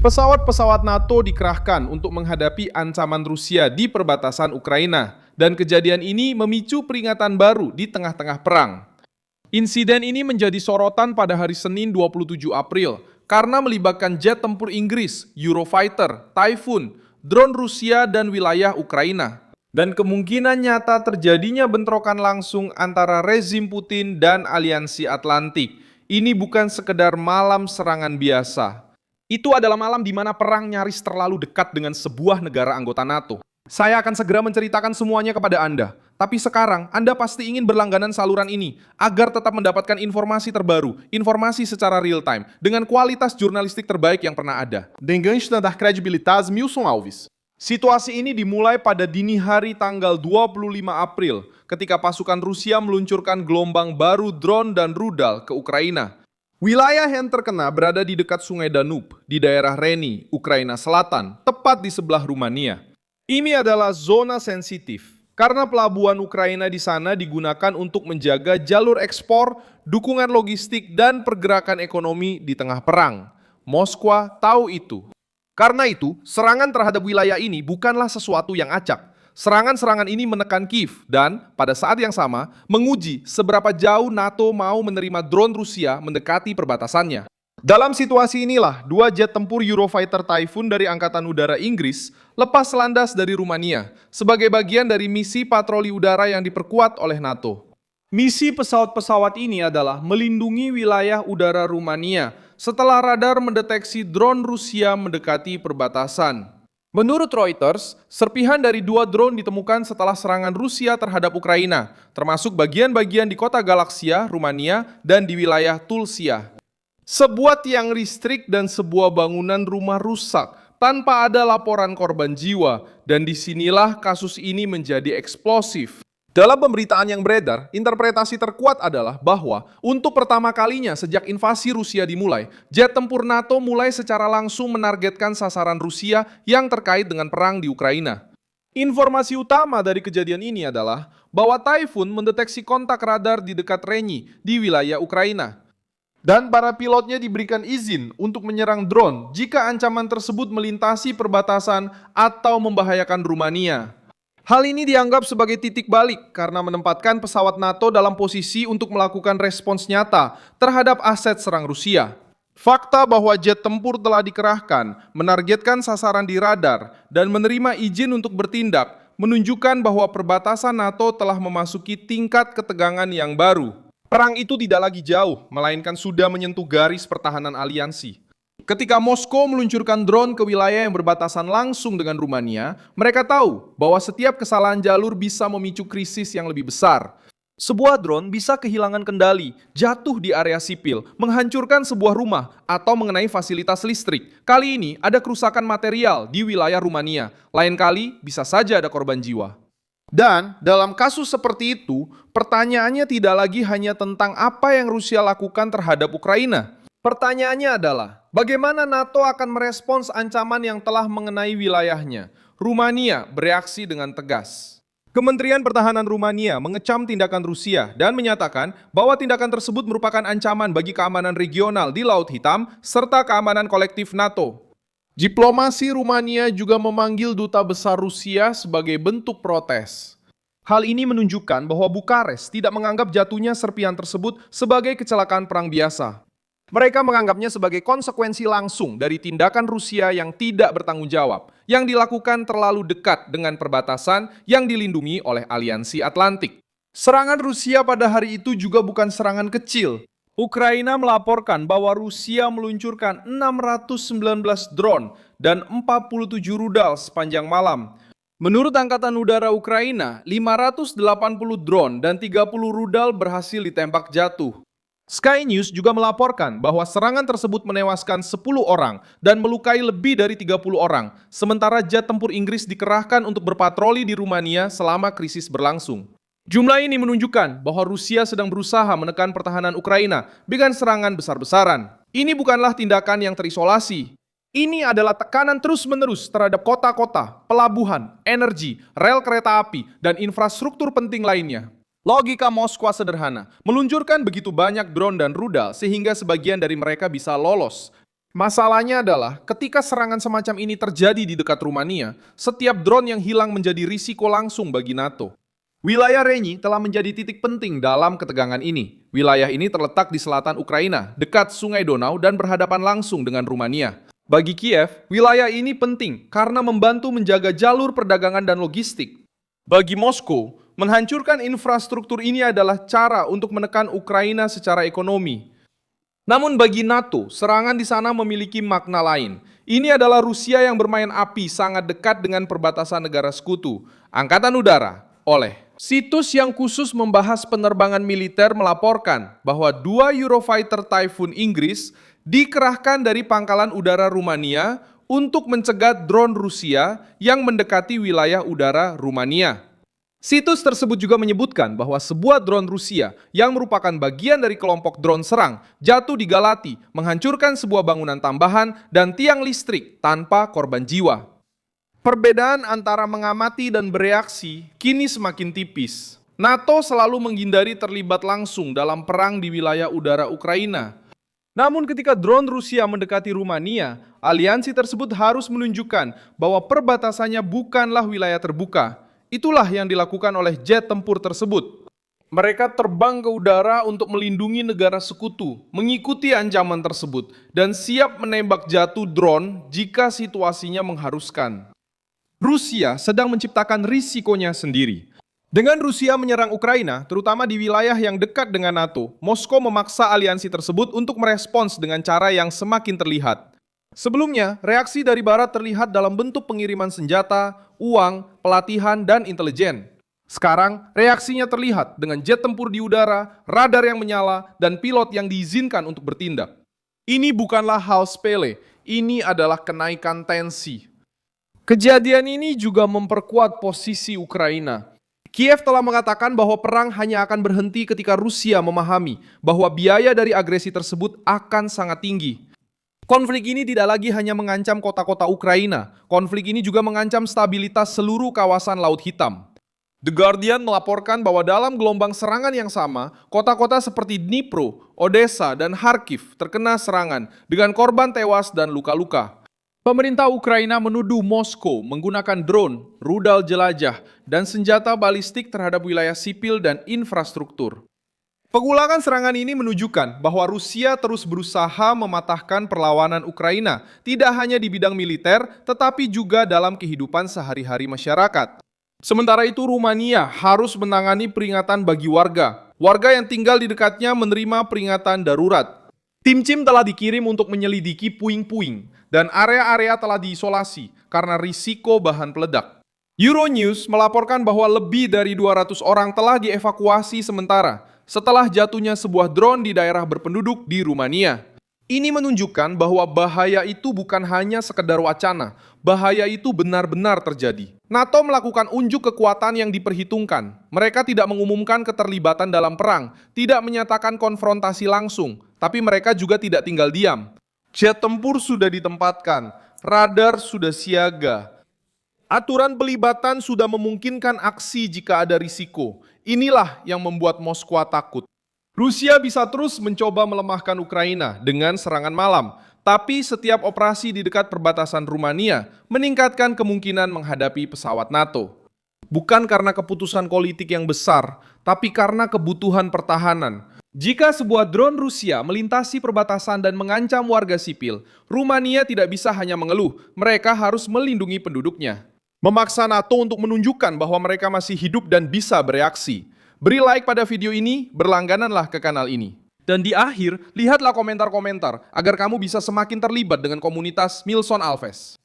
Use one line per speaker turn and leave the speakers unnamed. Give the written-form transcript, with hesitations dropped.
Pesawat-pesawat NATO dikerahkan untuk menghadapi ancaman Rusia di perbatasan Ukraina, dan kejadian ini memicu peringatan baru di tengah-tengah perang. Insiden ini menjadi sorotan pada hari Senin 27 April karena melibatkan jet tempur Inggris, Eurofighter, Typhoon, drone Rusia, dan wilayah Ukraina. Dan kemungkinan nyata terjadinya bentrokan langsung antara rezim Putin dan Aliansi Atlantik. Ini bukan sekedar malam serangan biasa. Itu adalah malam di mana perang nyaris terlalu dekat dengan sebuah negara anggota NATO. Saya akan segera menceritakan semuanya kepada Anda. Tapi sekarang, Anda pasti ingin berlangganan saluran ini agar tetap mendapatkan informasi terbaru, informasi secara real time, dengan kualitas jurnalistik terbaik yang pernah ada. Dengan standar kredibilitas Milson Alves. Situasi ini dimulai pada dini hari tanggal 25 April ketika pasukan Rusia meluncurkan gelombang baru drone dan rudal ke Ukraina. Wilayah yang terkena berada di dekat Sungai Danube, di daerah Reni, Ukraina Selatan, tepat di sebelah Rumania. Ini adalah zona sensitif, karena pelabuhan Ukraina di sana digunakan untuk menjaga jalur ekspor, dukungan logistik, dan pergerakan ekonomi di tengah perang. Moskwa tahu itu. Karena itu, serangan terhadap wilayah ini bukanlah sesuatu yang acak. Serangan-serangan ini menekan Kiev dan, pada saat yang sama, menguji seberapa jauh NATO mau menerima drone Rusia mendekati perbatasannya. Dalam situasi inilah, dua jet tempur Eurofighter Typhoon dari Angkatan Udara Inggris lepas landas dari Rumania sebagai bagian dari misi patroli udara yang diperkuat oleh NATO. Misi pesawat-pesawat ini adalah melindungi wilayah udara Rumania setelah radar mendeteksi drone Rusia mendekati perbatasan. Menurut Reuters, serpihan dari dua drone ditemukan setelah serangan Rusia terhadap Ukraina, termasuk bagian-bagian di kota Galaksia, Rumania, dan di wilayah Tulsia. Sebuah tiang listrik dan sebuah bangunan rumah rusak tanpa ada laporan korban jiwa, dan disinilah kasus ini menjadi eksplosif. Dalam pemberitaan yang beredar, interpretasi terkuat adalah bahwa untuk pertama kalinya sejak invasi Rusia dimulai, jet tempur NATO mulai secara langsung menargetkan sasaran Rusia yang terkait dengan perang di Ukraina. Informasi utama dari kejadian ini adalah bahwa Typhoon mendeteksi kontak radar di dekat Reni di wilayah Ukraina. Dan para pilotnya diberikan izin untuk menyerang drone jika ancaman tersebut melintasi perbatasan atau membahayakan Rumania. Hal ini dianggap sebagai titik balik karena menempatkan pesawat NATO dalam posisi untuk melakukan respons nyata terhadap aset serang Rusia. Fakta bahwa jet tempur telah dikerahkan, menargetkan sasaran di radar, dan menerima izin untuk bertindak menunjukkan bahwa perbatasan NATO telah memasuki tingkat ketegangan yang baru. Perang itu tidak lagi jauh, melainkan sudah menyentuh garis pertahanan aliansi. Ketika Moskow meluncurkan drone ke wilayah yang berbatasan langsung dengan Rumania, mereka tahu bahwa setiap kesalahan jalur bisa memicu krisis yang lebih besar. Sebuah drone bisa kehilangan kendali, jatuh di area sipil, menghancurkan sebuah rumah, atau mengenai fasilitas listrik. Kali ini ada kerusakan material di wilayah Rumania, lain kali bisa saja ada korban jiwa. Dan dalam kasus seperti itu, pertanyaannya tidak lagi hanya tentang apa yang Rusia lakukan terhadap Ukraina. Pertanyaannya adalah, bagaimana NATO akan merespons ancaman yang telah mengenai wilayahnya? Rumania bereaksi dengan tegas. Kementerian Pertahanan Rumania mengecam tindakan Rusia dan menyatakan bahwa tindakan tersebut merupakan ancaman bagi keamanan regional di Laut Hitam serta keamanan kolektif NATO. Diplomasi Rumania juga memanggil duta besar Rusia sebagai bentuk protes. Hal ini menunjukkan bahwa Bukares tidak menganggap jatuhnya serpihan tersebut sebagai kecelakaan perang biasa. Mereka menganggapnya sebagai konsekuensi langsung dari tindakan Rusia yang tidak bertanggung jawab, yang dilakukan terlalu dekat dengan perbatasan yang dilindungi oleh Aliansi Atlantik. Serangan Rusia pada hari itu juga bukan serangan kecil. Ukraina melaporkan bahwa Rusia meluncurkan 619 drone dan 47 rudal sepanjang malam. Menurut Angkatan Udara Ukraina, 580 drone dan 30 rudal berhasil ditembak jatuh. Sky News juga melaporkan bahwa serangan tersebut menewaskan 10 orang dan melukai lebih dari 30 orang, sementara jet tempur Inggris dikerahkan untuk berpatroli di Rumania selama krisis berlangsung. Jumlah ini menunjukkan bahwa Rusia sedang berusaha menekan pertahanan Ukraina dengan serangan besar-besaran. Ini bukanlah tindakan yang terisolasi. Ini adalah tekanan terus-menerus terhadap kota-kota, pelabuhan, energi, rel kereta api, dan infrastruktur penting lainnya. Logika Moskwa sederhana, meluncurkan begitu banyak drone dan rudal sehingga sebagian dari mereka bisa lolos. Masalahnya adalah ketika serangan semacam ini terjadi di dekat Rumania, setiap drone yang hilang menjadi risiko langsung bagi NATO. Wilayah Reni telah menjadi titik penting dalam ketegangan ini. Wilayah ini terletak di selatan Ukraina, dekat Sungai Donau dan berhadapan langsung dengan Rumania. Bagi Kiev, wilayah ini penting karena membantu menjaga jalur perdagangan dan logistik. Bagi Moskow, menghancurkan infrastruktur ini adalah cara untuk menekan Ukraina secara ekonomi. Namun bagi NATO, serangan di sana memiliki makna lain. Ini adalah Rusia yang bermain api sangat dekat dengan perbatasan negara sekutu. Angkatan Udara, oleh situs yang khusus membahas penerbangan militer melaporkan bahwa 2 Eurofighter Typhoon Inggris dikerahkan dari pangkalan udara Rumania untuk mencegat drone Rusia yang mendekati wilayah udara Rumania. Situs tersebut juga menyebutkan bahwa sebuah drone Rusia yang merupakan bagian dari kelompok drone serang jatuh di Galati, menghancurkan sebuah bangunan tambahan dan tiang listrik tanpa korban jiwa. Perbedaan antara mengamati dan bereaksi kini semakin tipis. NATO selalu menghindari terlibat langsung dalam perang di wilayah udara Ukraina. Namun ketika drone Rusia mendekati Rumania, aliansi tersebut harus menunjukkan bahwa perbatasannya bukanlah wilayah terbuka. Itulah yang dilakukan oleh jet tempur tersebut. Mereka terbang ke udara untuk melindungi negara sekutu, mengikuti ancaman tersebut, dan siap menembak jatuh drone jika situasinya mengharuskan. Rusia sedang menciptakan risikonya sendiri. Dengan Rusia menyerang Ukraina, terutama di wilayah yang dekat dengan NATO, Moskow memaksa aliansi tersebut untuk merespons dengan cara yang semakin terlihat. Sebelumnya, reaksi dari Barat terlihat dalam bentuk pengiriman senjata, uang, pelatihan, dan intelijen. Sekarang, reaksinya terlihat dengan jet tempur di udara, radar yang menyala, dan pilot yang diizinkan untuk bertindak. Ini bukanlah hal sepele, ini adalah kenaikan tensi. Kejadian ini juga memperkuat posisi Ukraina. Kiev telah mengatakan bahwa perang hanya akan berhenti ketika Rusia memahami bahwa biaya dari agresi tersebut akan sangat tinggi. Konflik ini tidak lagi hanya mengancam kota-kota Ukraina, konflik ini juga mengancam stabilitas seluruh kawasan Laut Hitam. The Guardian melaporkan bahwa dalam gelombang serangan yang sama, kota-kota seperti Dnipro, Odessa, dan Kharkiv terkena serangan dengan korban tewas dan luka-luka. Pemerintah Ukraina menuduh Moskow menggunakan drone, rudal jelajah, dan senjata balistik terhadap wilayah sipil dan infrastruktur. Pengulangan serangan ini menunjukkan bahwa Rusia terus berusaha mematahkan perlawanan Ukraina, tidak hanya di bidang militer, tetapi juga dalam kehidupan sehari-hari masyarakat. Sementara itu, Rumania harus menangani peringatan bagi warga. Warga yang tinggal di dekatnya menerima peringatan darurat. Tim CIM telah dikirim untuk menyelidiki puing-puing, dan area-area telah diisolasi karena risiko bahan peledak. Euronews melaporkan bahwa lebih dari 200 orang telah dievakuasi sementara setelah jatuhnya sebuah drone di daerah berpenduduk di Rumania. Ini menunjukkan bahwa bahaya itu bukan hanya sekedar wacana, bahaya itu benar-benar terjadi. NATO melakukan unjuk kekuatan yang diperhitungkan. Mereka tidak mengumumkan keterlibatan dalam perang, tidak menyatakan konfrontasi langsung, tapi mereka juga tidak tinggal diam. Jet tempur sudah ditempatkan, radar sudah siaga. Aturan pelibatan sudah memungkinkan aksi jika ada risiko. Inilah yang membuat Moskwa takut. Rusia bisa terus mencoba melemahkan Ukraina dengan serangan malam, tapi setiap operasi di dekat perbatasan Rumania meningkatkan kemungkinan menghadapi pesawat NATO. Bukan karena keputusan politik yang besar, tapi karena kebutuhan pertahanan. Jika sebuah drone Rusia melintasi perbatasan dan mengancam warga sipil, Rumania tidak bisa hanya mengeluh, mereka harus melindungi penduduknya. Memaksa NATO untuk menunjukkan bahwa mereka masih hidup dan bisa bereaksi. Beri like pada video ini, berlanggananlah ke kanal ini. Dan di akhir, lihatlah komentar-komentar agar kamu bisa semakin terlibat dengan komunitas Milson Alves.